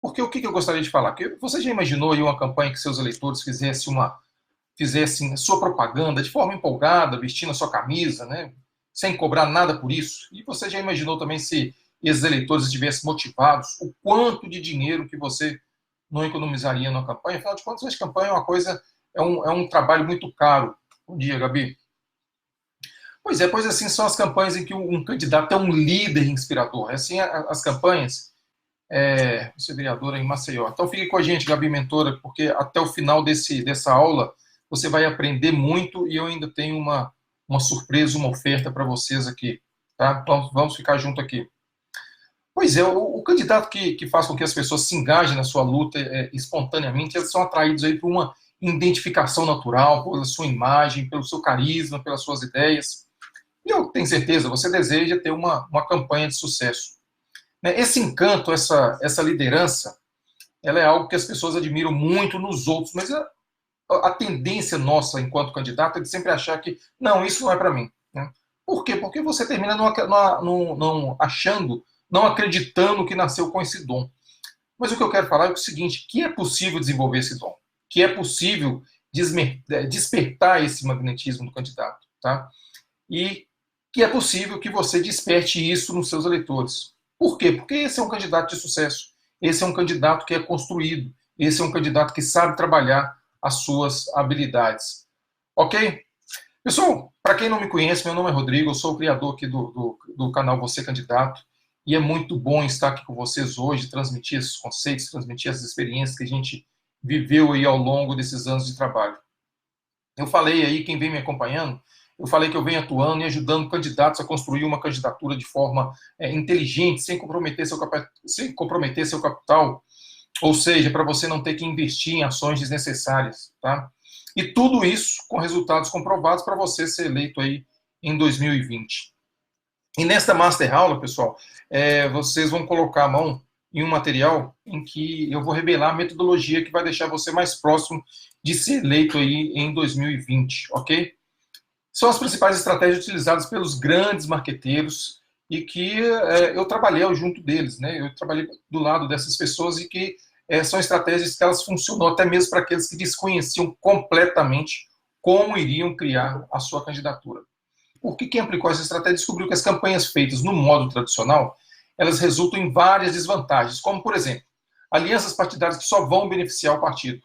Porque o que eu gostaria de falar? Que você já imaginou aí uma campanha que seus eleitores fizessem sua propaganda de forma empolgada, vestindo a sua camisa, né? Sem cobrar nada por isso? E você já imaginou também se esses eleitores estivessem motivados, o quanto de dinheiro que você não economizaria na campanha? Afinal de contas, a campanha é uma coisa, é um trabalho muito caro. Bom dia, Gabi. Pois assim são as campanhas em que um candidato é um líder inspirador. É assim as campanhas. Você é vereadora em Maceió. Então fique com a gente, Gabi Mentora, porque até o final dessa aula você vai aprender muito e eu ainda tenho uma surpresa, uma oferta para vocês aqui. Tá? Então vamos ficar junto aqui. Pois é, o candidato que faz com que as pessoas se engajem na sua luta espontaneamente, eles são atraídos aí por uma identificação natural, pela sua imagem, pelo seu carisma, pelas suas ideias. E eu tenho certeza, você deseja ter uma campanha de sucesso. Esse encanto, essa liderança, ela é algo que as pessoas admiram muito nos outros, mas a tendência nossa, enquanto candidato, é de sempre achar que, não, isso não é para mim. Né? Por quê? Porque você termina não achando, não acreditando que nasceu com esse dom. Mas o que eu quero falar é o seguinte, que é possível desenvolver esse dom, que é possível despertar esse magnetismo do candidato. Tá? E que é possível que você desperte isso nos seus eleitores. Por quê? Porque esse é um candidato de sucesso. Esse é um candidato que é construído. Esse é um candidato que sabe trabalhar as suas habilidades. Ok? Pessoal, para quem não me conhece, meu nome é Rodrigo, eu sou o criador aqui do canal Você Candidato, e é muito bom estar aqui com vocês hoje, transmitir esses conceitos, transmitir essas experiências que a gente viveu aí ao longo desses anos de trabalho. Eu falei aí, quem vem me acompanhando, eu falei que eu venho atuando e ajudando candidatos a construir uma candidatura de forma inteligente, sem comprometer seu capital, ou seja, para você não ter que investir em ações desnecessárias, tá? E tudo isso com resultados comprovados para você ser eleito aí em 2020. E nesta master aula, pessoal, vocês vão colocar a mão em um material em que eu vou revelar a metodologia que vai deixar você mais próximo de ser eleito aí em 2020, ok? São as principais estratégias utilizadas pelos grandes marqueteiros e que eu trabalhei junto deles, né? Eu trabalhei do lado dessas pessoas e que são estratégias que elas funcionam até mesmo para aqueles que desconheciam completamente como iriam criar a sua candidatura. Porque quem aplicou essa estratégia descobriu que as campanhas feitas no modo tradicional, elas resultam em várias desvantagens, como, por exemplo, alianças partidárias que só vão beneficiar o partido,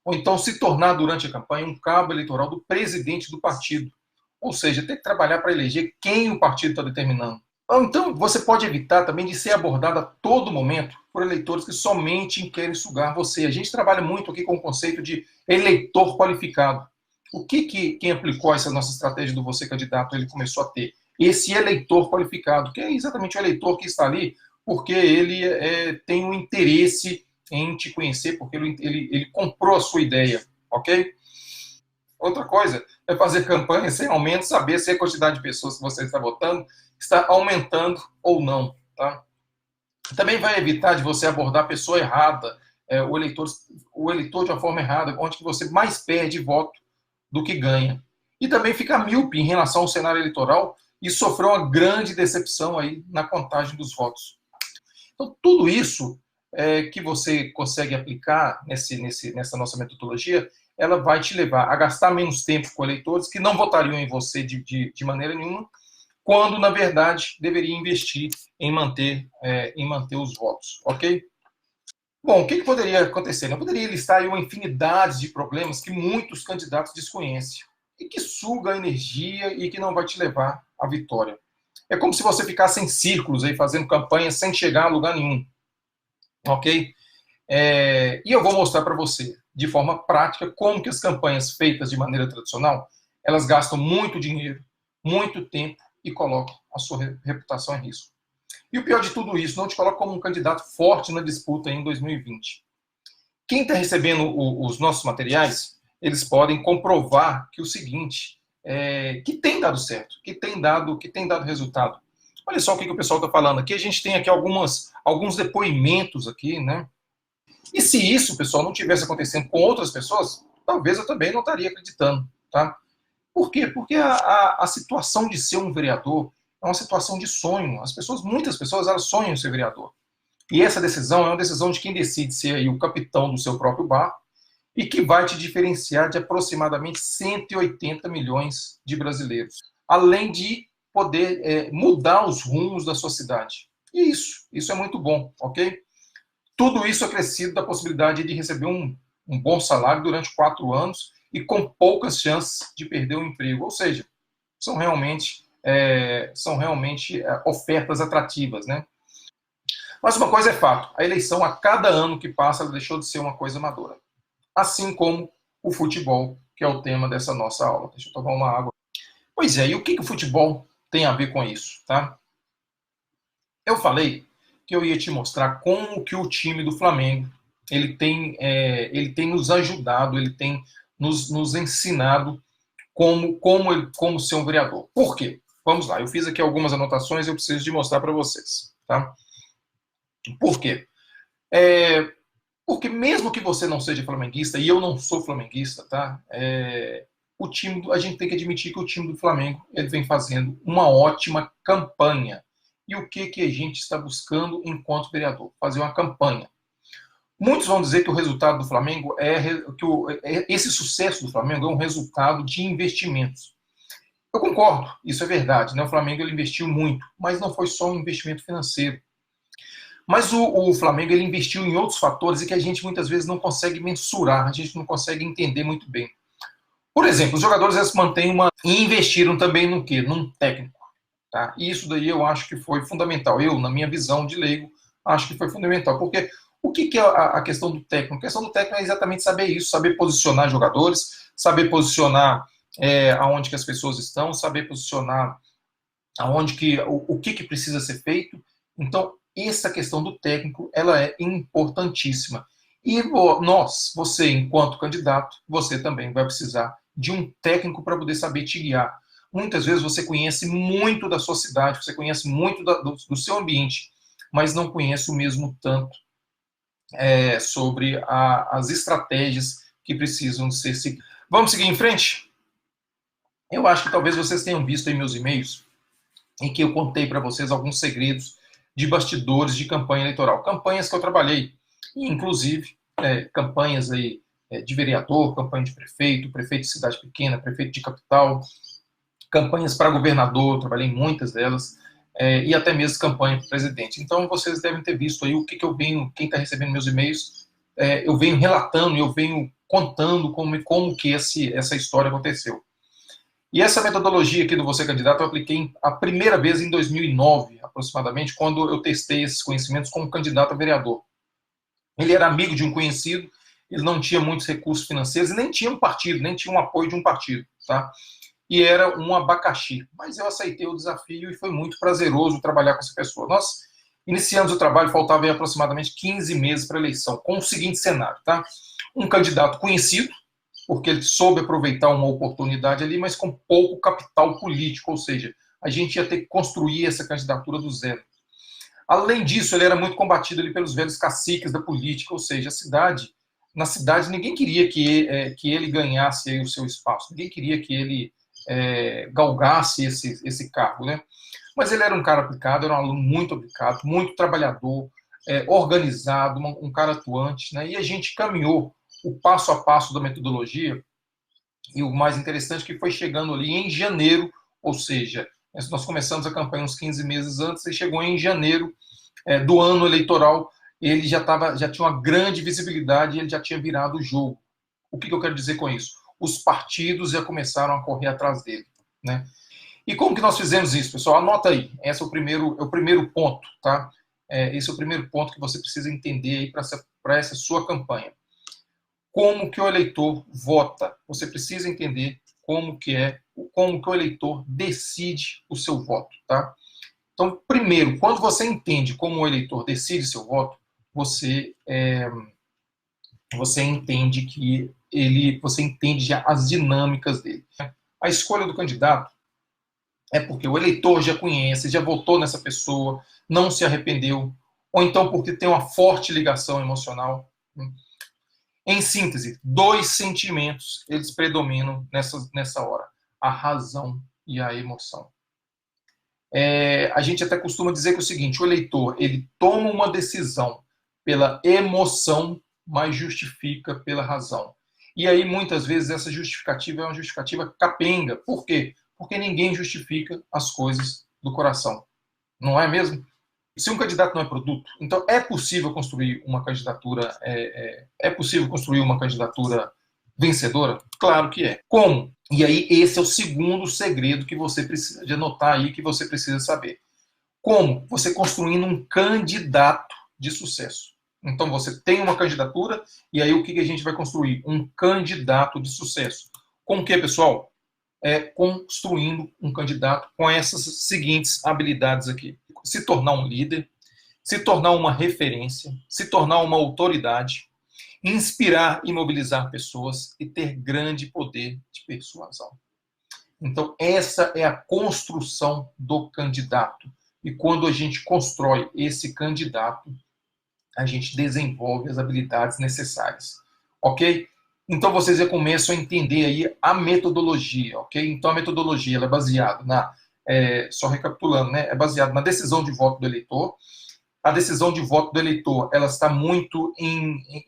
ou então se tornar durante a campanha um cabo eleitoral do presidente do partido, ou seja, ter que trabalhar para eleger quem o partido está determinando. Ou então, você pode evitar também de ser abordado a todo momento por eleitores que somente querem sugar você. A gente trabalha muito aqui com o conceito de eleitor qualificado. O que quem aplicou essa nossa estratégia do Você Candidato, ele começou a ter? Esse eleitor qualificado, que é exatamente o eleitor que está ali porque ele tem um interesse em te conhecer, porque ele comprou a sua ideia, ok? Outra coisa é fazer campanha sem aumento, saber se a quantidade de pessoas que você está votando está aumentando ou não, tá? Também vai evitar de você abordar a pessoa errada, o eleitor de uma forma errada, onde que você mais perde voto do que ganha. E também fica míope em relação ao cenário eleitoral e sofreu uma grande decepção aí na contagem dos votos. Então, tudo isso que você consegue aplicar nessa nossa metodologia, ela vai te levar a gastar menos tempo com eleitores que não votariam em você de maneira nenhuma, quando, na verdade, deveria investir em manter os votos, ok? Bom, o que poderia acontecer? Eu poderia listar aí uma infinidade de problemas que muitos candidatos desconhecem e que suga a energia e que não vai te levar à vitória. É como se você ficasse em círculos aí fazendo campanha sem chegar a lugar nenhum, ok? E eu vou mostrar para você, de forma prática, como que as campanhas feitas de maneira tradicional, elas gastam muito dinheiro, muito tempo e colocam a sua reputação em risco. E o pior de tudo isso, não te coloca como um candidato forte na disputa em 2020. Quem está recebendo os nossos materiais, eles podem comprovar que o seguinte, que tem dado certo, que tem dado resultado. Olha só o que o pessoal está falando aqui. A gente tem aqui alguns depoimentos aqui, né? E se isso, pessoal, não tivesse acontecendo com outras pessoas, talvez eu também não estaria acreditando, tá? Por quê? Porque a situação de ser um vereador é uma situação de sonho. Muitas pessoas, elas sonham em ser vereador. E essa decisão é uma decisão de quem decide ser aí o capitão do seu próprio barco e que vai te diferenciar de aproximadamente 180 milhões de brasileiros, além de poder mudar os rumos da sua cidade. E isso é muito bom, ok? Tudo isso acrescido da possibilidade de receber um bom salário durante 4 anos e com poucas chances de perder o emprego. Ou seja, são realmente, ofertas atrativas, né? Mas uma coisa é fato, a eleição a cada ano que passa ela deixou de ser uma coisa amadora. Assim como o futebol, que é o tema dessa nossa aula. Deixa eu tomar uma água. Pois é, e o que o futebol tem a ver com isso, tá? Eu falei que eu ia te mostrar como que o time do Flamengo ele tem nos ajudado, ele tem nos ensinado como ser um vereador. Por quê? Vamos lá, eu fiz aqui algumas anotações e eu preciso de mostrar para vocês, tá? Por quê? Porque mesmo que você não seja flamenguista, e eu não sou flamenguista, tá? A gente tem que admitir que o time do Flamengo ele vem fazendo uma ótima campanha. E o que a gente está buscando enquanto vereador? Fazer uma campanha. Muitos vão dizer que o resultado do Flamengo esse sucesso do Flamengo é um resultado de investimentos. Eu concordo, isso é verdade, né? O Flamengo ele investiu muito, mas não foi só um investimento financeiro. Mas o Flamengo ele investiu em outros fatores e que a gente muitas vezes não consegue mensurar, a gente não consegue entender muito bem. Por exemplo, os jogadores eles mantêm e investiram também no quê? Num técnico. Tá? E isso daí eu acho que foi fundamental. Eu, na minha visão de leigo, acho que foi fundamental. Porque o que é a questão do técnico? A questão do técnico é exatamente saber isso, saber posicionar jogadores, saber posicionar aonde que as pessoas estão, saber posicionar aonde que o que precisa ser feito. Então, essa questão do técnico, ela é importantíssima. E você, enquanto candidato, você também vai precisar de um técnico para poder saber te guiar. Muitas vezes você conhece muito da sua cidade, você conhece muito do seu ambiente, mas não conhece o mesmo tanto sobre as estratégias que precisam ser seguidas. Vamos seguir em frente? Eu acho que talvez vocês tenham visto aí meus e-mails em que eu contei para vocês alguns segredos de bastidores de campanha eleitoral. Campanhas que eu trabalhei, inclusive campanhas aí, de vereador, campanha de prefeito, prefeito de cidade pequena, prefeito de capital, campanhas para governador, eu trabalhei em muitas delas, e até mesmo campanha para presidente. Então vocês devem ter visto aí o que eu venho, quem está recebendo meus e-mails, eu venho relatando, eu venho contando como que essa história aconteceu. E essa metodologia aqui do Você Candidato eu apliquei a primeira vez em 2009, aproximadamente, quando eu testei esses conhecimentos como candidato a vereador. Ele era amigo de um conhecido, ele não tinha muitos recursos financeiros, nem tinha um partido, nem tinha um apoio de um partido, tá? E era um abacaxi. Mas eu aceitei o desafio e foi muito prazeroso trabalhar com essa pessoa. Nós iniciamos o trabalho, faltavam aproximadamente 15 meses para a eleição, com o seguinte cenário, tá? Um candidato conhecido, porque ele soube aproveitar uma oportunidade ali, mas com pouco capital político, ou seja, a gente ia ter que construir essa candidatura do zero. Além disso, ele era muito combatido ali pelos velhos caciques da política, ou seja, na cidade ninguém queria que ele ganhasse aí o seu espaço, ninguém queria que ele galgasse esse cargo, né? Mas ele era um cara aplicado, era um aluno muito aplicado, muito trabalhador, organizado, um cara atuante, né? E a gente caminhou o passo a passo da metodologia, e o mais interessante é que foi chegando ali em janeiro, ou seja, nós começamos a campanha uns 15 meses antes, e chegou em janeiro do ano eleitoral, ele já tinha uma grande visibilidade e ele já tinha virado o jogo. O que eu quero dizer com isso? Os partidos já começaram a correr atrás dele, né? E como que nós fizemos isso, pessoal? Anota aí, esse é o primeiro ponto, tá? Esse é o primeiro ponto que você precisa entender aí para essa sua campanha. Como que o eleitor vota? Você precisa entender como que o eleitor decide o seu voto, tá? Então, primeiro, quando você entende como o eleitor decide seu voto, você entende você entende já as dinâmicas dele. A escolha do candidato é porque o eleitor já conhece, já votou nessa pessoa, não se arrependeu, ou então porque tem uma forte ligação emocional. Em síntese, 2 sentimentos eles predominam nessa hora: a razão e a emoção. A gente até costuma dizer que é o seguinte: o eleitor ele toma uma decisão pela emoção, mas justifica pela razão. E aí, muitas vezes, essa justificativa é uma justificativa capenga. Por quê? Porque ninguém justifica as coisas do coração. Não é mesmo? Se um candidato não é produto, então é possível construir uma candidatura, é possível construir uma candidatura vencedora? Claro que é. Como? E aí, esse é o segundo segredo que você precisa de anotar aí, que você precisa saber. Como? Você construindo um candidato de sucesso. Então, você tem uma candidatura, e aí o que a gente vai construir? Um candidato de sucesso. Com o que, pessoal? Construindo um candidato com essas seguintes habilidades aqui: se tornar um líder, se tornar uma referência, se tornar uma autoridade, inspirar e mobilizar pessoas e ter grande poder de persuasão. Então, essa é a construção do candidato. E quando a gente constrói esse candidato, a gente desenvolve as habilidades necessárias. Ok? Então, vocês já começam a entender aí a metodologia. Ok? Então, a metodologia ela é baseada só recapitulando, né? É baseada na decisão de voto do eleitor. A decisão de voto do eleitor ela está muito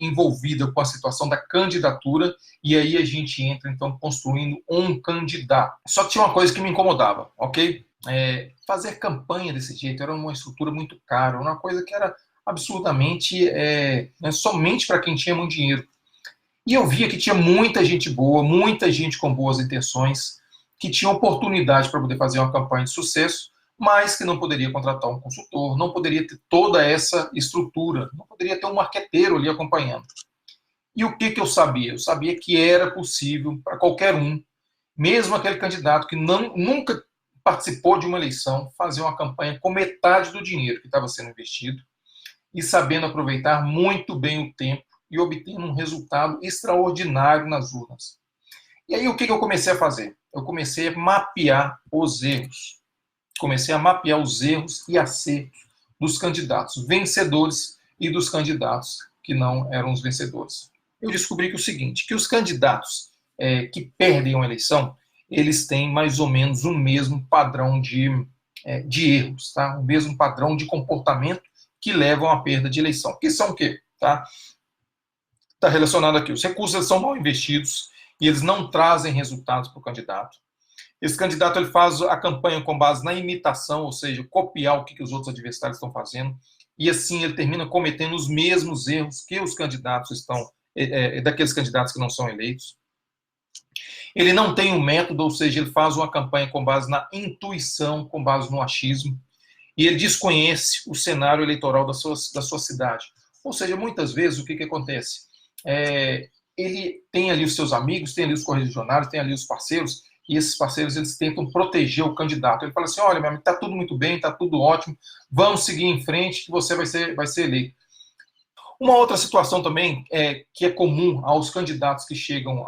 envolvida com a situação da candidatura, e aí a gente entra, então, construindo um candidato. Só que tinha uma coisa que me incomodava, ok? Fazer campanha desse jeito era uma estrutura muito cara, uma coisa que era absurdamente somente para quem tinha muito dinheiro. E eu via que tinha muita gente boa, muita gente com boas intenções, que tinha oportunidade para poder fazer uma campanha de sucesso, mas que não poderia contratar um consultor, não poderia ter toda essa estrutura, não poderia ter um marqueteiro ali acompanhando. E o que eu sabia? Eu sabia que era possível para qualquer um, mesmo aquele candidato que nunca participou de uma eleição, fazer uma campanha com metade do dinheiro que estava sendo investido e sabendo aproveitar muito bem o tempo e obtendo um resultado extraordinário nas urnas. E aí o que eu comecei a fazer? Eu comecei a mapear os erros. Comecei a mapear os erros e acertos dos candidatos vencedores e dos candidatos que não eram os vencedores. Eu descobri que o seguinte, que os candidatos que perdem uma eleição, eles têm mais ou menos o mesmo padrão de erros, tá? O mesmo padrão de comportamento que levam à perda de eleição. Que são o quê? Tá relacionado aqui. Os recursos são mal investidos e eles não trazem resultados para o candidato. Esse candidato ele faz a campanha com base na imitação, ou seja, copiar o que os outros adversários estão fazendo, e assim ele termina cometendo os mesmos erros que os candidatos daqueles candidatos que não são eleitos. Ele não tem um método, ou seja, ele faz uma campanha com base na intuição, com base no achismo, e ele desconhece o cenário eleitoral da sua cidade. Ou seja, muitas vezes o que acontece? Ele tem ali os seus amigos, tem ali os correligionários, tem ali os parceiros, e esses parceiros eles tentam proteger o candidato. Ele fala assim: olha, meu amigo, está tudo muito bem, está tudo ótimo, vamos seguir em frente que você vai ser eleito. Uma outra situação também que é comum aos candidatos que chegam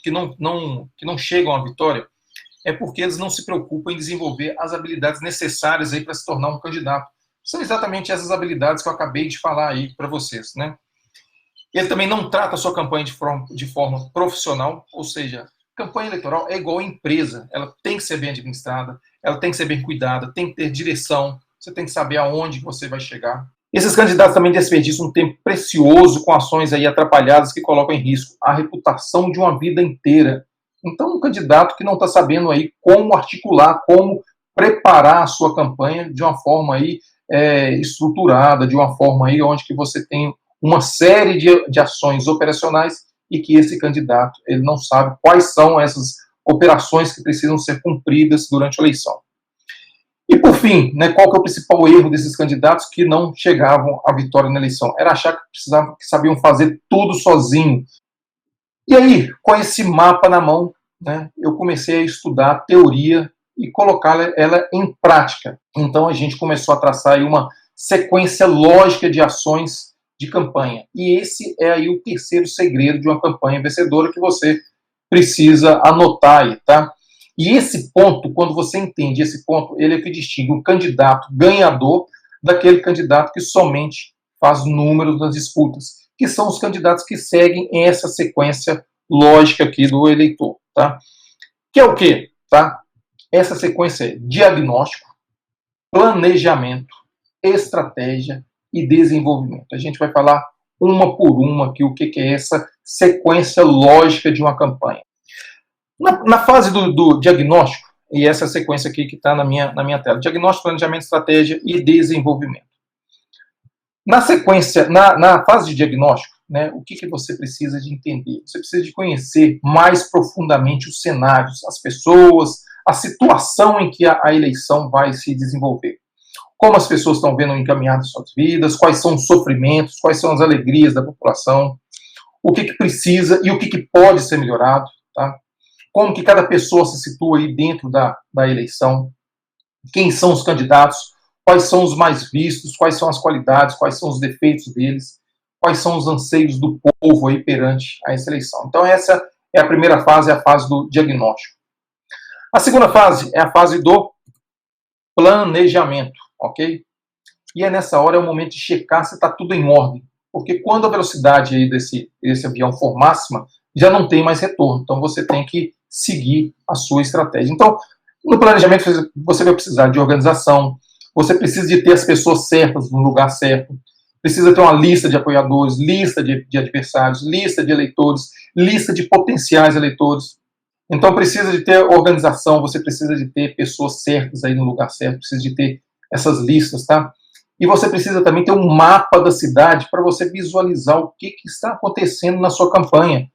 que não chegam à vitória é porque eles não se preocupam em desenvolver as habilidades necessárias aí para se tornar um candidato. São exatamente essas habilidades que eu acabei de falar aí para vocês, né? Ele também não trata a sua campanha de forma profissional, ou seja, campanha eleitoral é igual a empresa, ela tem que ser bem administrada, ela tem que ser bem cuidada, tem que ter direção, você tem que saber aonde você vai chegar. Esses candidatos também desperdiçam um tempo precioso com ações aí atrapalhadas que colocam em risco a reputação de uma vida inteira. Então, um candidato que não está sabendo aí como articular, como preparar a sua campanha de uma forma aí estruturada, de uma forma aí onde que você tem uma série de ações operacionais e que esse candidato ele não sabe quais são essas operações que precisam ser cumpridas durante a eleição. E, por fim, né, qual que é o principal erro desses candidatos que não chegavam à vitória na eleição? Era achar que sabiam fazer tudo sozinho. E aí, com esse mapa na mão, né, eu comecei a estudar a teoria e colocar ela em prática. Então, a gente começou a traçar aí uma sequência lógica de ações de campanha. E esse é aí o terceiro segredo de uma campanha vencedora que você precisa anotar aí, tá? E esse ponto, quando você entende esse ponto, ele é o que distingue um candidato ganhador daquele candidato que somente faz números nas disputas, que são os candidatos que seguem essa sequência lógica aqui do eleitor, tá? Que é o quê, tá? Essa sequência é diagnóstico, planejamento, estratégia e desenvolvimento. A gente vai falar uma por uma aqui o que é essa sequência lógica de uma campanha. Na fase do diagnóstico, e essa sequência aqui que está na minha tela, diagnóstico, planejamento, estratégia e desenvolvimento. Na sequência, na fase de diagnóstico, né, o que você precisa de entender? Você precisa de conhecer mais profundamente os cenários, as pessoas, a situação em que a eleição vai se desenvolver. Como as pessoas estão vendo encaminhadas suas vidas, quais são os sofrimentos, quais são as alegrias da população, o que precisa e o que pode ser melhorado, tá? Como que cada pessoa se situa aí dentro da eleição, quem são os candidatos, quais são os mais vistos, quais são as qualidades, quais são os defeitos deles, quais são os anseios do povo aí perante a essa eleição. Então essa é a primeira fase, a fase do diagnóstico. A segunda fase é a fase do planejamento, ok? E é nessa hora, é o momento de checar se está tudo em ordem, porque quando a velocidade aí desse avião for máxima, já não tem mais retorno, então você tem que seguir a sua estratégia. Então, no planejamento você vai precisar de organização, você precisa de ter as pessoas certas no lugar certo, precisa ter uma lista de apoiadores, lista de adversários, lista de eleitores, lista de potenciais eleitores. Então precisa de ter organização, você precisa de ter pessoas certas aí no lugar certo, precisa de ter essas listas, tá? E você precisa também ter um mapa da cidade para você visualizar o que está acontecendo na sua campanha.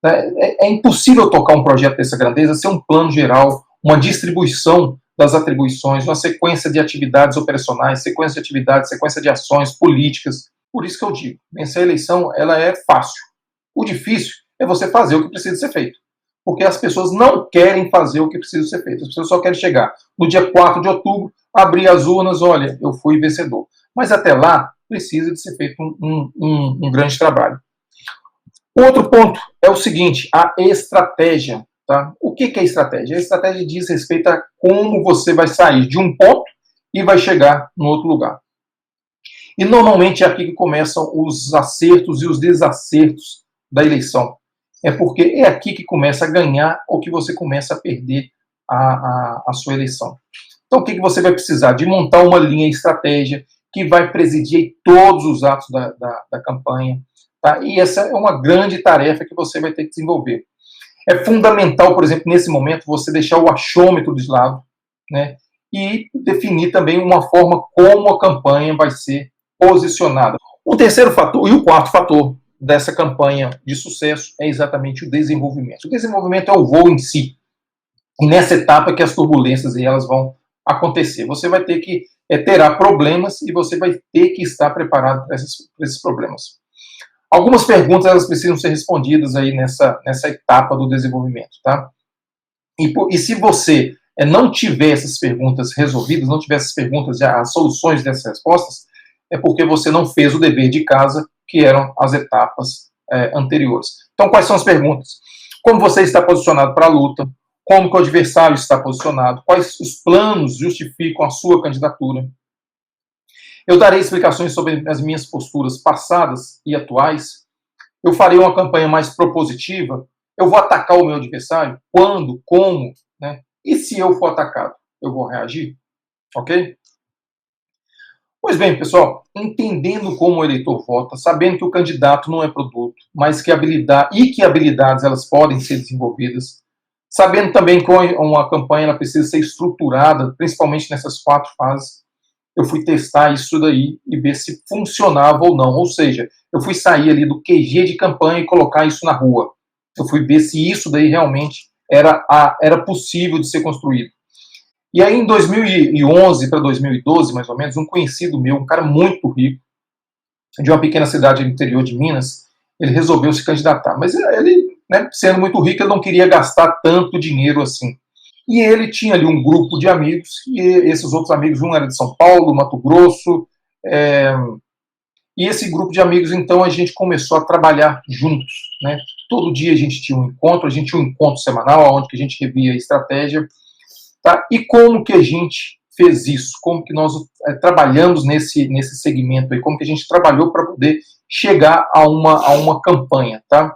É impossível tocar um projeto dessa grandeza sem um plano geral, uma distribuição das atribuições, uma sequência de atividades operacionais, sequência de atividades, sequência de ações políticas. Por isso que eu digo, vencer a eleição, ela é fácil. O difícil é você fazer o que precisa ser feito. Porque as pessoas não querem fazer o que precisa ser feito. As pessoas só querem chegar no dia 4 de outubro, abrir as urnas, olha, eu fui vencedor. Mas até lá, precisa de ser feito um grande trabalho. Outro ponto é o seguinte, a estratégia. Tá? O que é estratégia? A estratégia diz respeito a como você vai sair de um ponto e vai chegar no outro lugar. E normalmente é aqui que começam os acertos e os desacertos da eleição. É porque é aqui que começa a ganhar ou que você começa a perder a sua eleição. Então o que você vai precisar? De montar uma linha de estratégia que vai presidir todos os atos da campanha. Tá? E essa é uma grande tarefa que você vai ter que desenvolver. É fundamental, por exemplo, nesse momento, você deixar o achômetro de lado, né, e definir também uma forma como a campanha vai ser posicionada. O terceiro fator e o quarto fator dessa campanha de sucesso é exatamente o desenvolvimento. O desenvolvimento é o voo em si. E nessa etapa que as turbulências elas vão acontecer. Você vai ter que terá problemas e você vai ter que estar preparado para esses problemas. Algumas perguntas elas precisam ser respondidas aí nessa etapa do desenvolvimento, tá? E se você não tiver essas perguntas resolvidas, não tiver essas perguntas, as soluções dessas respostas, é porque você não fez o dever de casa, que eram as etapas anteriores. Então, quais são as perguntas? Como você está posicionado para a luta? Como que o adversário está posicionado? Quais os planos justificam a sua candidatura? Eu darei explicações sobre as minhas posturas passadas e atuais. Eu farei uma campanha mais propositiva. Eu vou atacar o meu adversário? Quando? Como? Né? E se eu for atacado, eu vou reagir? Ok? Pois bem, pessoal, entendendo como o eleitor vota, sabendo que o candidato não é produto, mas que habilidades elas podem ser desenvolvidas, sabendo também que uma campanha ela precisa ser estruturada, principalmente nessas 4 fases, eu fui testar isso daí e ver se funcionava ou não. Ou seja, eu fui sair ali do QG de campanha e colocar isso na rua. Eu fui ver se isso daí realmente era possível de ser construído. E aí, em 2011 para 2012, mais ou menos, um conhecido meu, um cara muito rico, de uma pequena cidade no interior de Minas, ele resolveu se candidatar. Mas ele, né, sendo muito rico, ele não queria gastar tanto dinheiro assim. E ele tinha ali um grupo de amigos, e esses outros amigos, um era de São Paulo, Mato Grosso, e esse grupo de amigos, então, a gente começou a trabalhar juntos, né? Todo dia a gente tinha um encontro semanal, onde que a gente revia a estratégia, tá? E como que a gente fez isso? Como que nós trabalhamos nesse segmento aí? Como que a gente trabalhou para poder chegar a uma campanha, tá?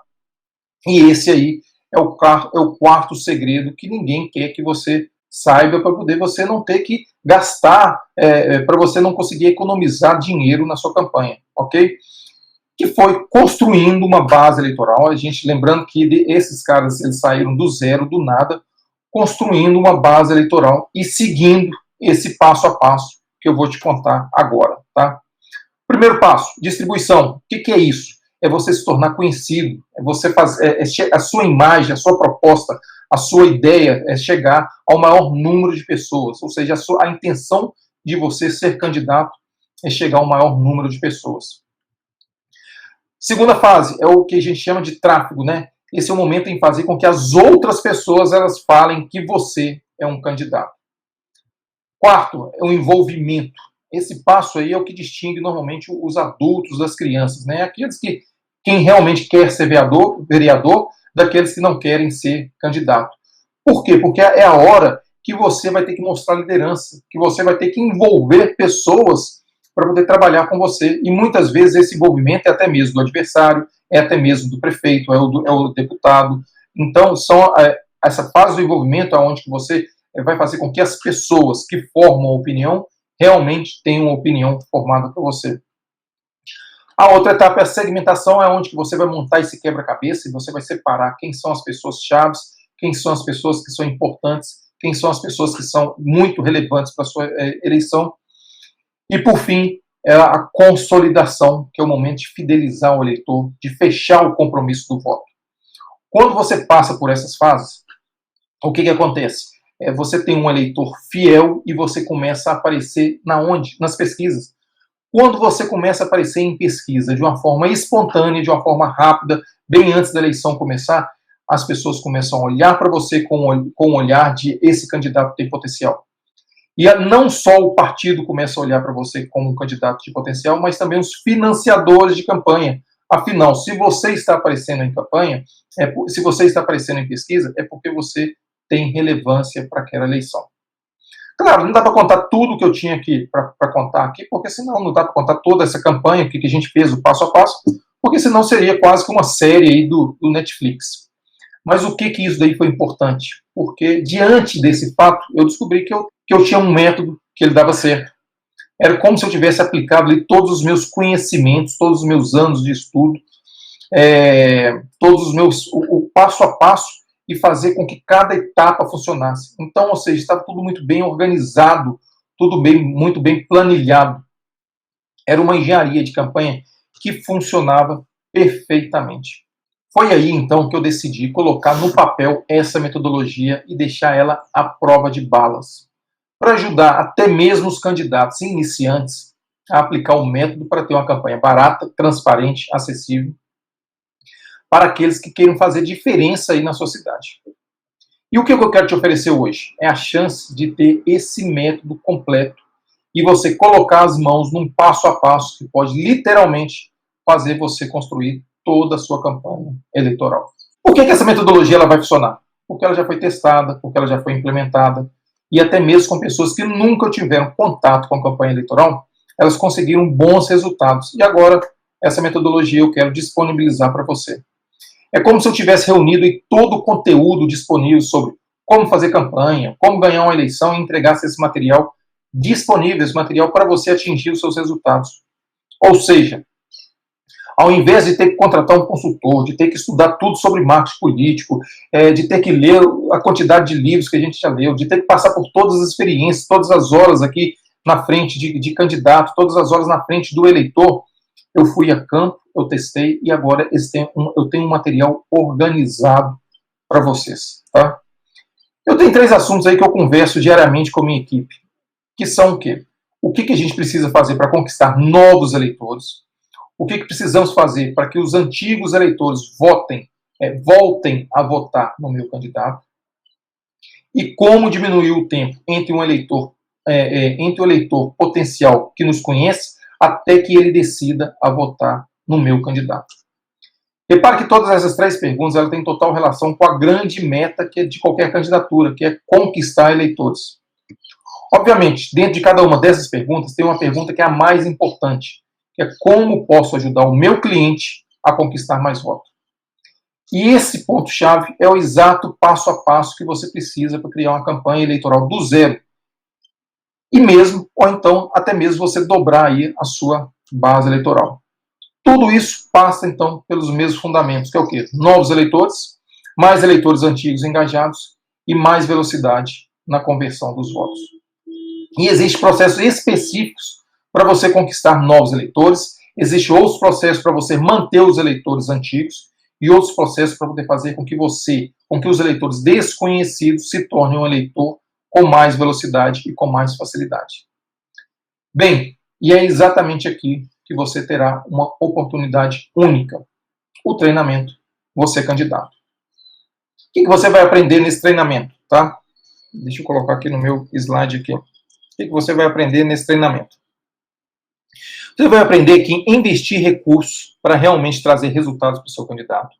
E esse aí é o quarto segredo que ninguém quer que você Saiba para poder você não ter que gastar, para você não conseguir economizar dinheiro na sua campanha, ok? Que foi construindo uma base eleitoral. A gente, lembrando que esses caras, eles saíram do zero, do nada, construindo uma base eleitoral e seguindo esse passo a passo que eu vou te contar agora, tá? Primeiro passo, distribuição. O que é isso? É você se tornar conhecido, é você fazer, a sua imagem, a sua proposta, a sua ideia é chegar ao maior número de pessoas, ou seja, a intenção de você ser candidato é chegar ao maior número de pessoas. Segunda fase é o que a gente chama de tráfego, né? Esse é o momento em fazer com que as outras pessoas elas falem que você é um candidato. Quarto é o envolvimento. Esse passo aí é o que distingue normalmente os adultos das crianças, né? Aqueles que quem realmente quer ser vereador daqueles que não querem ser candidato. Por quê? Porque é a hora que você vai ter que mostrar liderança, que você vai ter que envolver pessoas para poder trabalhar com você. E muitas vezes esse envolvimento é até mesmo do adversário, é até mesmo do prefeito, é o deputado. Então, essa fase do envolvimento é onde que você vai fazer com que as pessoas que formam a opinião realmente tenham uma opinião formada por você. A outra etapa é a segmentação, é onde que você vai montar esse quebra-cabeça e você vai separar quem são as pessoas chaves, quem são as pessoas que são importantes, quem são as pessoas que são muito relevantes para a sua eleição. E, por fim, é a consolidação, que é o momento de fidelizar o eleitor, de fechar o compromisso do voto. Quando você passa por essas fases, o que acontece? Você tem um eleitor fiel e você começa a aparecer nas pesquisas. Quando você começa a aparecer em pesquisa de uma forma espontânea, de uma forma rápida, bem antes da eleição começar, as pessoas começam a olhar para você com o olhar de esse candidato tem potencial. E não só o partido começa a olhar para você como um candidato de potencial, mas também os financiadores de campanha. Afinal, se você está aparecendo em campanha, se você está aparecendo em pesquisa, é porque você tem relevância para aquela eleição. Claro, não dá para contar tudo que eu tinha aqui para contar aqui, porque senão não dá para contar toda essa campanha que a gente fez, o passo a passo, porque senão seria quase que uma série aí do Netflix. Mas o que isso daí foi importante? Porque diante desse fato, eu descobri que eu tinha um método que ele dava certo. Era como se eu tivesse aplicado ali todos os meus conhecimentos, todos os meus anos de estudo, o passo a passo, e fazer com que cada etapa funcionasse. Então, ou seja, estava tudo muito bem organizado, muito bem planilhado. Era uma engenharia de campanha que funcionava perfeitamente. Foi aí, então, que eu decidi colocar no papel essa metodologia e deixar ela à prova de balas, para ajudar até mesmo os candidatos iniciantes a aplicar o método para ter uma campanha barata, transparente, acessível, para aqueles que queiram fazer diferença aí na sua cidade. E o que eu quero te oferecer hoje? É a chance de ter esse método completo e você colocar as mãos num passo a passo que pode literalmente fazer você construir toda a sua campanha eleitoral. Por que essa metodologia ela vai funcionar? Porque ela já foi testada, porque ela já foi implementada, e até mesmo com pessoas que nunca tiveram contato com a campanha eleitoral, elas conseguiram bons resultados. E agora, essa metodologia eu quero disponibilizar para você. É como se eu tivesse reunido todo o conteúdo disponível sobre como fazer campanha, como ganhar uma eleição e entregasse esse material disponível, esse material para você atingir os seus resultados. Ou seja, ao invés de ter que contratar um consultor, de ter que estudar tudo sobre marketing político, de ter que ler a quantidade de livros que a gente já leu, de ter que passar por todas as experiências, todas as horas aqui na frente de candidato, todas as horas na frente do eleitor, eu fui a campo, eu testei e agora eu tenho um material organizado para vocês. Tá? Eu tenho 3 assuntos aí que eu converso diariamente com a minha equipe, que são o quê? O que a gente precisa fazer para conquistar novos eleitores? O que precisamos fazer para que os antigos eleitores voltem a votar no meu candidato? E como diminuir o tempo entre o eleitor potencial que nos conhece até que ele decida a votar no meu candidato? Repare que todas essas 3 perguntas elas têm total relação com a grande meta que é de qualquer candidatura, que é conquistar eleitores. Obviamente, dentro de cada uma dessas perguntas, tem uma pergunta que é a mais importante, que é como posso ajudar o meu cliente a conquistar mais votos. E esse ponto-chave é o exato passo a passo que você precisa para criar uma campanha eleitoral do zero. E mesmo, ou então, até mesmo você dobrar aí a sua base eleitoral. Tudo isso passa, então, pelos mesmos fundamentos, que é o quê? Novos eleitores, mais eleitores antigos engajados e mais velocidade na conversão dos votos. E existem processos específicos para você conquistar novos eleitores, existem outros processos para você manter os eleitores antigos e outros processos para poder fazer com que os eleitores desconhecidos se tornem um eleitor com mais velocidade e com mais facilidade. Bem, e é exatamente aqui que você terá uma oportunidade única. O treinamento, você candidato. O que você vai aprender nesse treinamento, tá? Deixa eu colocar aqui no meu slide aqui. O que você vai aprender nesse treinamento? Você vai aprender que investir recursos para realmente trazer resultados para o seu candidato.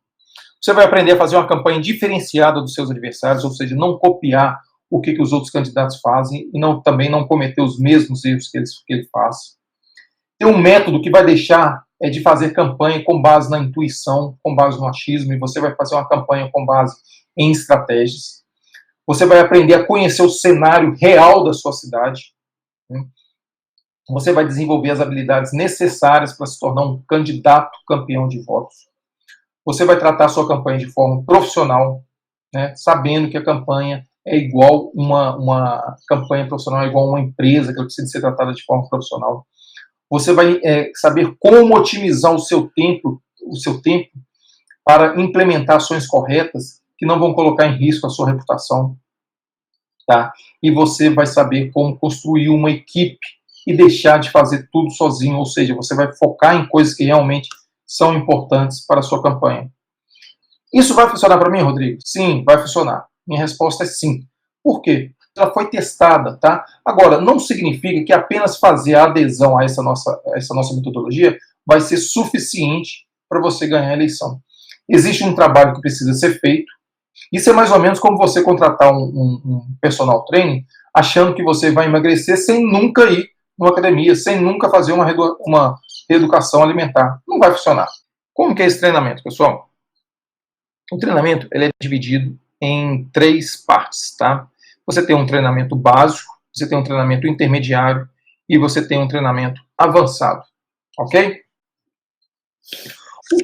Você vai aprender a fazer uma campanha diferenciada dos seus adversários, ou seja, não copiar o que os outros candidatos fazem e também não cometer os mesmos erros que ele faz. Tem um método que vai deixar de fazer campanha com base na intuição, com base no achismo, e você vai fazer uma campanha com base em estratégias. Você vai aprender a conhecer o cenário real da sua cidade. Você vai desenvolver as habilidades necessárias para se tornar um candidato campeão de votos. Você vai tratar a sua campanha de forma profissional, né, sabendo que a campanha é igual uma campanha profissional, é igual uma empresa que precisa ser tratada de forma profissional. Você vai saber como otimizar o seu tempo para implementar ações corretas que não vão colocar em risco a sua reputação. Tá? E você vai saber como construir uma equipe e deixar de fazer tudo sozinho, ou seja, você vai focar em coisas que realmente são importantes para a sua campanha. Isso vai funcionar para mim, Rodrigo? Sim, vai funcionar. Minha resposta é sim. Por quê? Ela foi testada, tá? Agora, não significa que apenas fazer a adesão a essa nossa metodologia vai ser suficiente para você ganhar a eleição. Existe um trabalho que precisa ser feito. Isso é mais ou menos como você contratar um personal trainer achando que você vai emagrecer sem nunca ir numa academia, sem nunca fazer uma reeducação alimentar. Não vai funcionar. Como que é esse treinamento, pessoal? O treinamento ele é dividido em 3 partes, tá? Você tem um treinamento básico, você tem um treinamento intermediário e você tem um treinamento avançado, ok?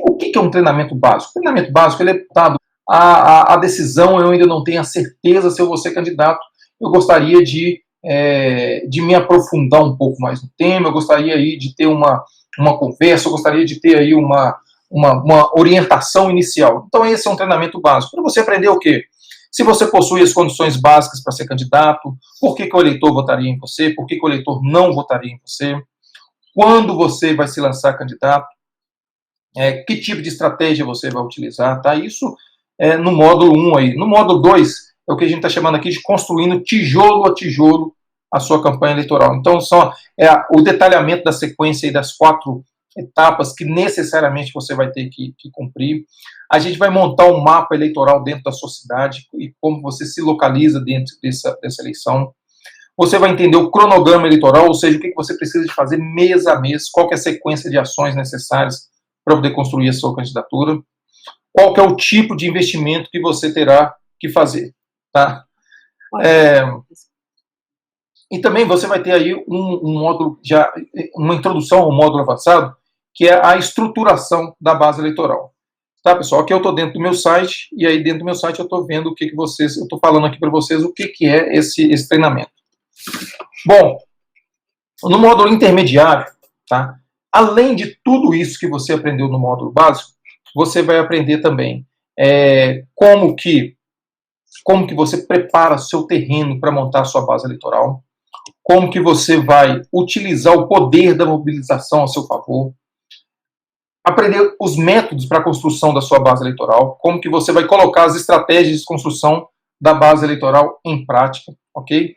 O que é um treinamento básico? O treinamento básico ele é dado a decisão, eu ainda não tenho a certeza se eu vou ser candidato, eu gostaria de me aprofundar um pouco mais no tema, eu gostaria aí de ter uma conversa, eu gostaria de ter aí uma orientação inicial. Então esse é um treinamento básico, para você aprender o quê? Se você possui as condições básicas para ser candidato, por que o eleitor votaria em você, por que o eleitor não votaria em você, quando você vai se lançar candidato, que tipo de estratégia você vai utilizar, tá? Isso no módulo 1 aí. No módulo 2 é o que a gente está chamando aqui de construindo tijolo a tijolo a sua campanha eleitoral. Então, o detalhamento da sequência e das 4 etapas que necessariamente você vai ter que cumprir. A gente vai montar um mapa eleitoral dentro da sua cidade e como você se localiza dentro dessa eleição. Você vai entender o cronograma eleitoral, ou seja, o que você precisa de fazer mês a mês, qual que é a sequência de ações necessárias para poder construir a sua candidatura, qual que é o tipo de investimento que você terá que fazer. Tá? E também você vai ter aí um módulo, uma introdução ao módulo avançado, que é a estruturação da base eleitoral. Tá, pessoal? Aqui eu estou dentro do meu site, e aí dentro do meu site eu estou vendo eu estou falando aqui para vocês o que é esse treinamento. Bom, no módulo intermediário, tá? Além de tudo isso que você aprendeu no módulo básico, você vai aprender também como que você prepara seu terreno para montar a sua base eleitoral, como que você vai utilizar o poder da mobilização a seu favor, aprender os métodos para a construção da sua base eleitoral, como que você vai colocar as estratégias de construção da base eleitoral em prática, ok?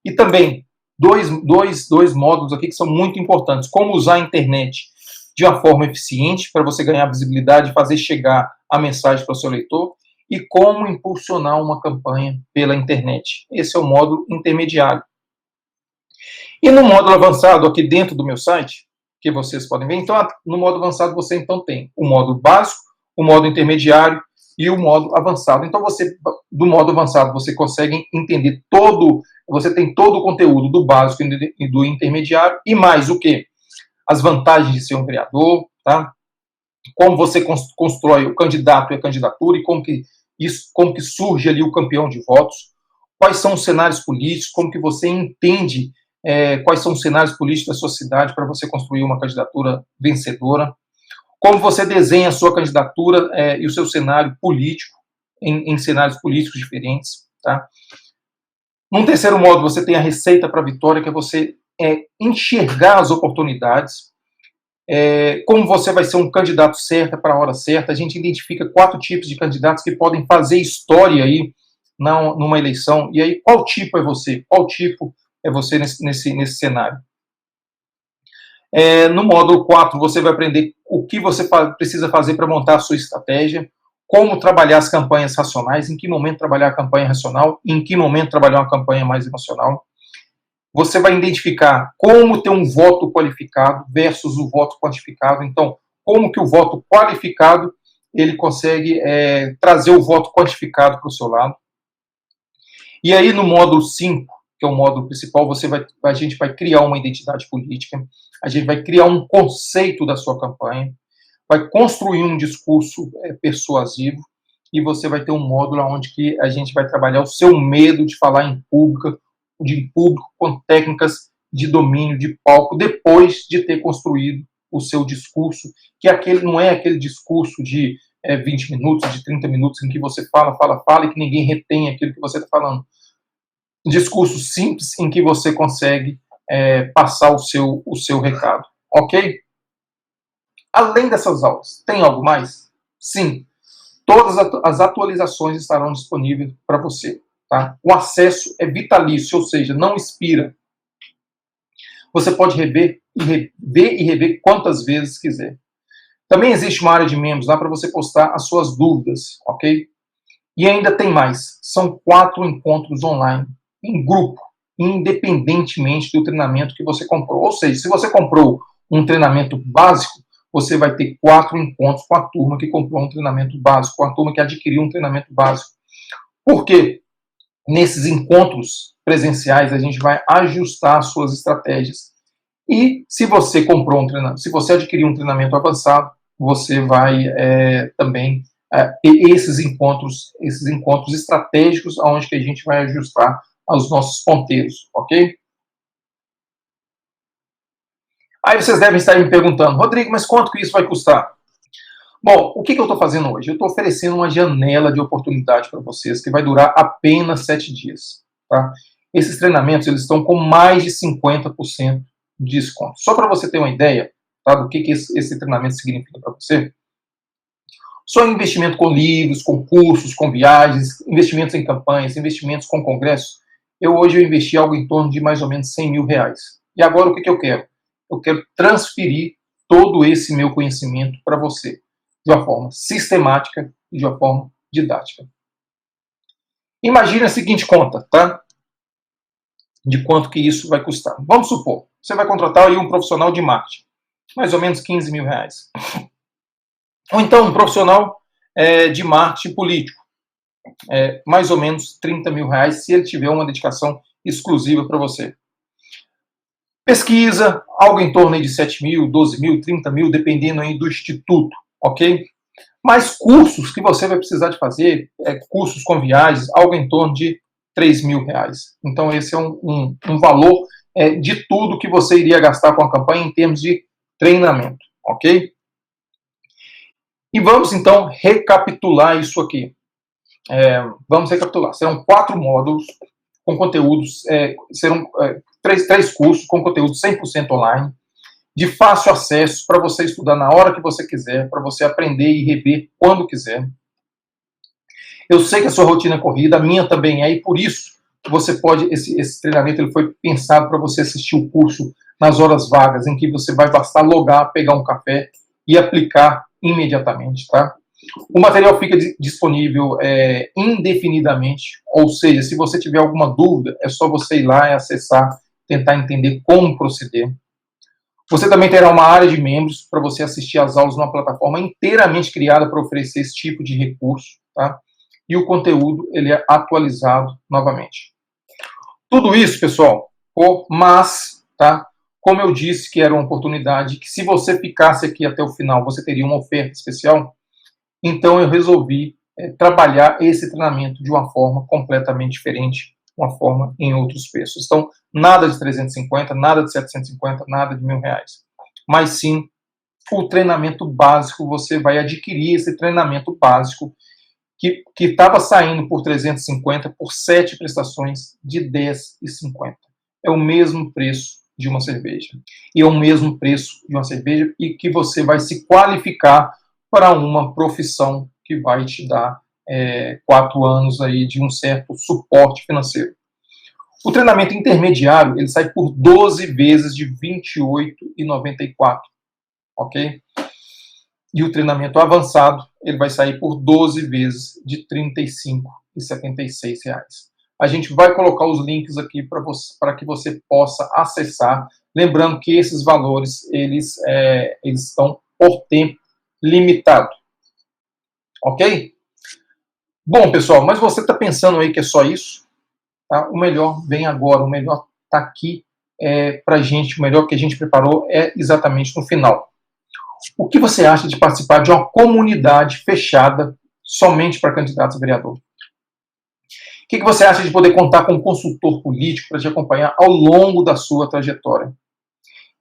E também dois módulos aqui que são muito importantes, como usar a internet de uma forma eficiente para você ganhar visibilidade e fazer chegar a mensagem para o seu eleitor, e como impulsionar uma campanha pela internet. Esse é o módulo intermediário. E no módulo avançado, aqui dentro do meu site, que vocês podem ver, então no módulo avançado você então tem o módulo básico, o módulo intermediário e o modo avançado. Então, do modo avançado, você consegue entender você tem todo o conteúdo do básico e do intermediário, e mais o quê? As vantagens de ser um vereador, tá? Como você constrói o candidato e a candidatura, e como que surge ali o campeão de votos, quais são os cenários políticos, como que você entende quais são os cenários políticos da sua cidade para você construir uma candidatura vencedora, como você desenha a sua candidatura e o seu cenário político em cenários políticos diferentes, tá? Num terceiro modo, você tem a receita para a vitória, que é você enxergar as oportunidades, como você vai ser um candidato certo para a hora certa. A gente identifica 4 tipos de candidatos que podem fazer história aí numa eleição. E aí, qual tipo é você? Qual tipo é você nesse cenário? No módulo 4, você vai aprender o que você precisa fazer para montar a sua estratégia, como trabalhar as campanhas racionais, em que momento trabalhar a campanha racional, em que momento trabalhar uma campanha mais emocional. Você vai identificar como ter um voto qualificado versus o voto quantificado. Então, como que o voto qualificado ele consegue trazer o voto quantificado para o seu lado. E aí, no módulo 5, que é o módulo principal, a gente vai criar uma identidade política, a gente vai criar um conceito da sua campanha, vai construir um discurso persuasivo, e você vai ter um módulo onde que a gente vai trabalhar o seu medo de falar em público com técnicas de domínio de palco, depois de ter construído o seu discurso, que não é aquele discurso de 20 minutos, de 30 minutos, em que você fala, e que ninguém retém aquilo que você está falando. Um discurso simples em que você consegue passar o seu recado, ok? Além dessas aulas, tem algo mais? Sim. Todas as atualizações estarão disponíveis para você. Tá? O acesso é vitalício, ou seja, não expira. Você pode rever e rever quantas vezes quiser. Também existe uma área de membros lá para você postar as suas dúvidas, ok? E ainda tem mais. São 4 encontros online, em grupo, independentemente do treinamento que você comprou. Ou seja, se você comprou um treinamento básico, você vai ter 4 encontros com a turma que comprou um treinamento básico, com a turma que adquiriu um treinamento básico. Por quê? Nesses encontros presenciais, a gente vai ajustar as suas estratégias. E se você comprou um treinamento, se você adquiriu um treinamento avançado, você vai também ter esses encontros estratégicos, onde que a gente vai ajustar aos nossos ponteiros, ok? Aí vocês devem estar me perguntando, Rodrigo, mas quanto que isso vai custar? Bom, o que eu estou fazendo hoje? Eu estou oferecendo uma janela de oportunidade para vocês que vai durar apenas 7 dias. Tá? Esses treinamentos eles estão com mais de 50% de desconto. Só para você ter uma ideia, tá, do que esse treinamento significa para você. Só investimento com livros, com cursos, com viagens, investimentos em campanhas, investimentos com congressos. Hoje eu investi algo em torno de mais ou menos 100 mil reais. E agora o que eu quero? Eu quero transferir todo esse meu conhecimento para você, de uma forma sistemática e de uma forma didática. Imagine a seguinte conta, tá? De quanto que isso vai custar. Vamos supor, você vai contratar aí um profissional de marketing, mais ou menos 15 mil reais. Ou então um profissional de marketing político, mais ou menos 30 mil reais, se ele tiver uma dedicação exclusiva para você. Pesquisa, algo em torno aí de 7 mil, 12 mil, 30 mil, dependendo aí do instituto, ok? Mas cursos que você vai precisar de fazer, cursos com viagens, algo em torno de 3 mil reais. Então esse é um valor de tudo que você iria gastar com a campanha em termos de treinamento, ok? E vamos então recapitular isso aqui. Vamos recapitular. Serão 4 módulos com conteúdos, serão 3 cursos com conteúdo 100% online, de fácil acesso para você estudar na hora que você quiser, para você aprender e rever quando quiser. Eu sei que a sua rotina é corrida, a minha também é, e por isso você pode, esse treinamento ele foi pensado para você assistir o curso nas horas vagas, em que você vai bastar logar, pegar um café e aplicar imediatamente, tá? O material fica disponível indefinidamente, ou seja, se você tiver alguma dúvida, é só você ir lá e acessar, tentar entender como proceder. Você também terá uma área de membros para você assistir às aulas numa plataforma inteiramente criada para oferecer esse tipo de recurso, tá? E o conteúdo ele é atualizado novamente. Tudo isso, pessoal, mas, tá? Como eu disse que era uma oportunidade, que se você ficasse aqui até o final, você teria uma oferta especial, então eu resolvi trabalhar esse treinamento de uma forma completamente diferente, uma forma em outros preços. Então, nada de 350, nada de 750, nada de R$1.000, mas sim o treinamento básico. Você vai adquirir esse treinamento básico que estava saindo por 350 por 7 prestações de R$10,50. É o mesmo preço de uma cerveja. E é o mesmo preço de uma cerveja e que você vai se qualificar para uma profissão que vai te dar 4 anos aí de um certo suporte financeiro. O treinamento intermediário ele sai por 12 vezes de R$28,94, ok? E o treinamento avançado ele vai sair por 12 vezes de R$35,76. A gente vai colocar os links aqui para que você possa acessar. Lembrando que esses valores eles estão por tempo limitado, ok? Bom, pessoal, mas você está pensando aí que é só isso? Tá? O melhor vem agora, o melhor está aqui para a gente, o melhor que a gente preparou é exatamente no final. O que você acha de participar de uma comunidade fechada somente para candidatos a vereador? O que você acha de poder contar com um consultor político para te acompanhar ao longo da sua trajetória?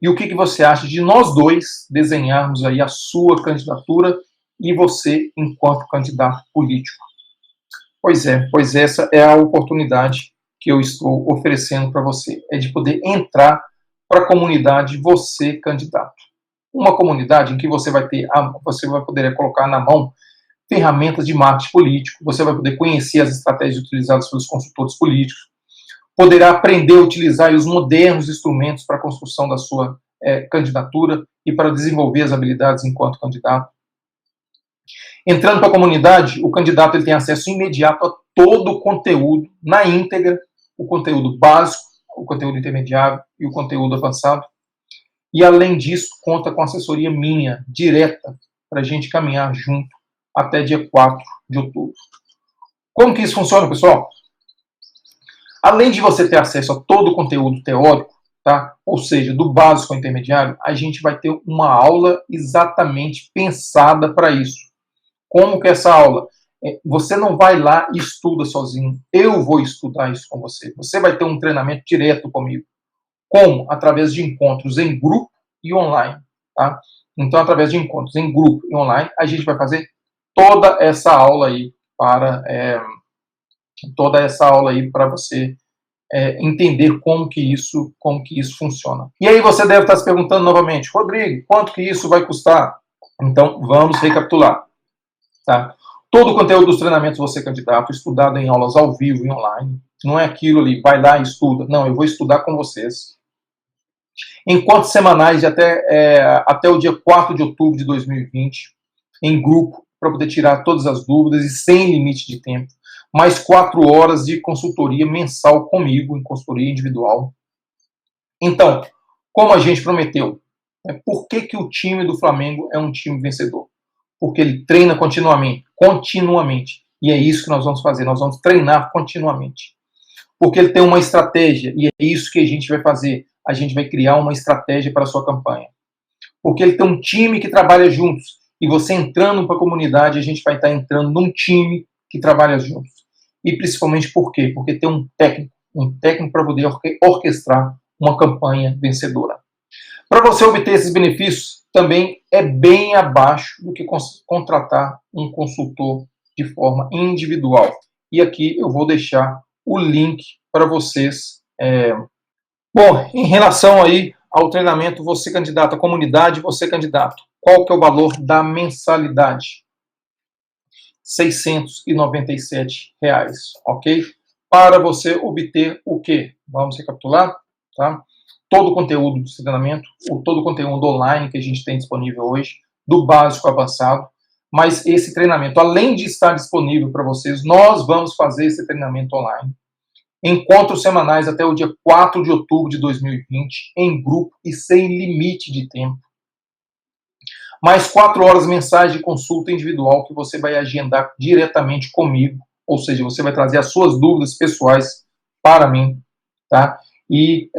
E o que você acha de nós dois desenharmos aí a sua candidatura e você enquanto candidato político? Pois essa é a oportunidade que eu estou oferecendo para você, é de poder entrar para a comunidade você candidato. Uma comunidade em que você vai poder colocar na mão ferramentas de marketing político, você vai poder conhecer as estratégias utilizadas pelos consultores políticos, poderá aprender a utilizar os modernos instrumentos para a construção da sua candidatura e para desenvolver as habilidades enquanto candidato. Entrando para a comunidade, o candidato ele tem acesso imediato a todo o conteúdo na íntegra, o conteúdo básico, o conteúdo intermediário e o conteúdo avançado. E, além disso, conta com assessoria minha, direta, para a gente caminhar junto até dia 4 de outubro. Como que isso funciona, pessoal? Além de você ter acesso a todo o conteúdo teórico, tá? Ou seja, do básico ao intermediário, a gente vai ter uma aula exatamente pensada para isso. Como que é essa aula? Você não vai lá e estuda sozinho. Eu vou estudar isso com você. Você vai ter um treinamento direto comigo. Como? Através de encontros em grupo e online. Tá? Então, através de encontros em grupo e online, a gente vai fazer toda essa aula aí para você entender como que isso funciona. E aí você deve estar se perguntando novamente, Rodrigo, quanto que isso vai custar? Então, vamos recapitular. Tá? Todo o conteúdo dos treinamentos você candidato, estudado em aulas ao vivo e online. Não é aquilo ali, vai lá e estuda. Não, eu vou estudar com vocês. Encontros semanais de até o dia 4 de outubro de 2020, em grupo, para poder tirar todas as dúvidas e sem limite de tempo. Mais 4 horas de consultoria mensal comigo, em consultoria individual. Então, como a gente prometeu, por que o time do Flamengo é um time vencedor? Porque ele treina continuamente. E é isso que nós vamos fazer, nós vamos treinar continuamente. Porque ele tem uma estratégia, e é isso que a gente vai fazer. A gente vai criar uma estratégia para a sua campanha. Porque ele tem um time que trabalha juntos. E você entrando para a comunidade, a gente vai estar entrando num time que trabalha juntos. E principalmente por quê? Porque tem um técnico para poder orquestrar uma campanha vencedora. Para você obter esses benefícios, também é bem abaixo do que contratar um consultor de forma individual. E aqui eu vou deixar o link para vocês. Bom, em relação aí ao treinamento, você candidato, a comunidade, você candidato, qual que é o valor da mensalidade? R$ 697, ok? Para você obter o quê? Vamos recapitular, tá? Todo o conteúdo do treinamento, todo o conteúdo online que a gente tem disponível hoje, do básico ao avançado, mas esse treinamento, além de estar disponível para vocês, nós vamos fazer esse treinamento online. Encontros semanais até o dia 4 de outubro de 2020, em grupo e sem limite de tempo. mais 4 horas mensais de consulta individual que você vai agendar diretamente comigo, ou seja, você vai trazer as suas dúvidas pessoais para mim, tá? E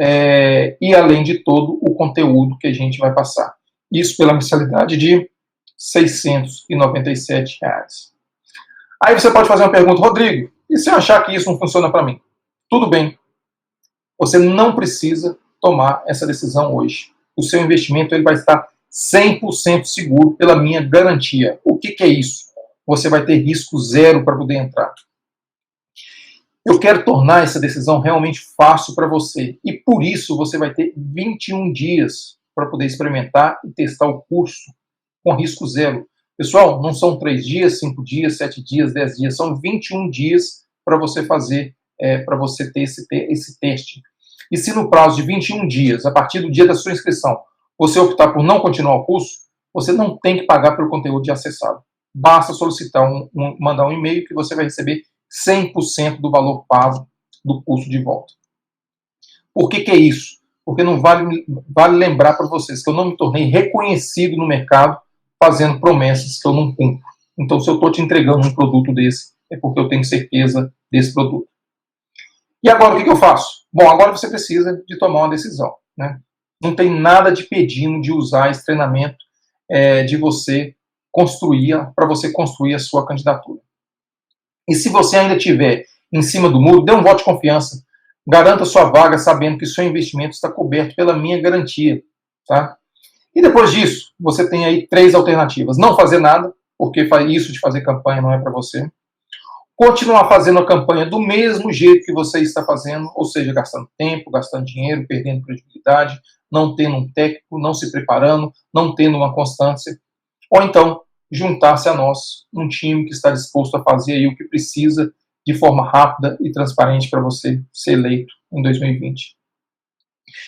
além de todo o conteúdo que a gente vai passar. Isso pela mensalidade de R$ 697. Aí você pode fazer uma pergunta, Rodrigo, e se eu achar que isso não funciona para mim? Tudo bem, você não precisa tomar essa decisão hoje. O seu investimento ele vai estar 100% seguro pela minha garantia. O que é isso? Você vai ter risco zero para poder entrar. Eu quero tornar essa decisão realmente fácil para você. E por isso você vai ter 21 dias para poder experimentar e testar o curso com risco zero. Pessoal, não são 3 dias, 5 dias, 7 dias, 10 dias. São 21 dias para você fazer, para você ter esse teste. E se no prazo de 21 dias, a partir do dia da sua inscrição, você optar por não continuar o curso, você não tem que pagar pelo conteúdo de acessado. Basta solicitar, mandar um e-mail que você vai receber 100% do valor pago do curso de volta. Por que é isso? Porque não vale lembrar para vocês que eu não me tornei reconhecido no mercado fazendo promessas que eu não cumpro. Então, se eu estou te entregando um produto desse, é porque eu tenho certeza desse produto. E agora, o que eu faço? Bom, agora você precisa de tomar uma decisão, né? Não tem nada de pedindo de usar esse treinamento de você para você construir a sua candidatura. E se você ainda estiver em cima do muro, dê um voto de confiança. Garanta sua vaga sabendo que seu investimento está coberto pela minha garantia, tá? E depois disso, você tem aí 3 alternativas. Não fazer nada, porque isso de fazer campanha não é para você. Continuar fazendo a campanha do mesmo jeito que você está fazendo, ou seja, gastando tempo, gastando dinheiro, perdendo credibilidade, não tendo um técnico, não se preparando, não tendo uma constância. Ou então, juntar-se a nós, um time que está disposto a fazer aí o que precisa de forma rápida e transparente para você ser eleito em 2020.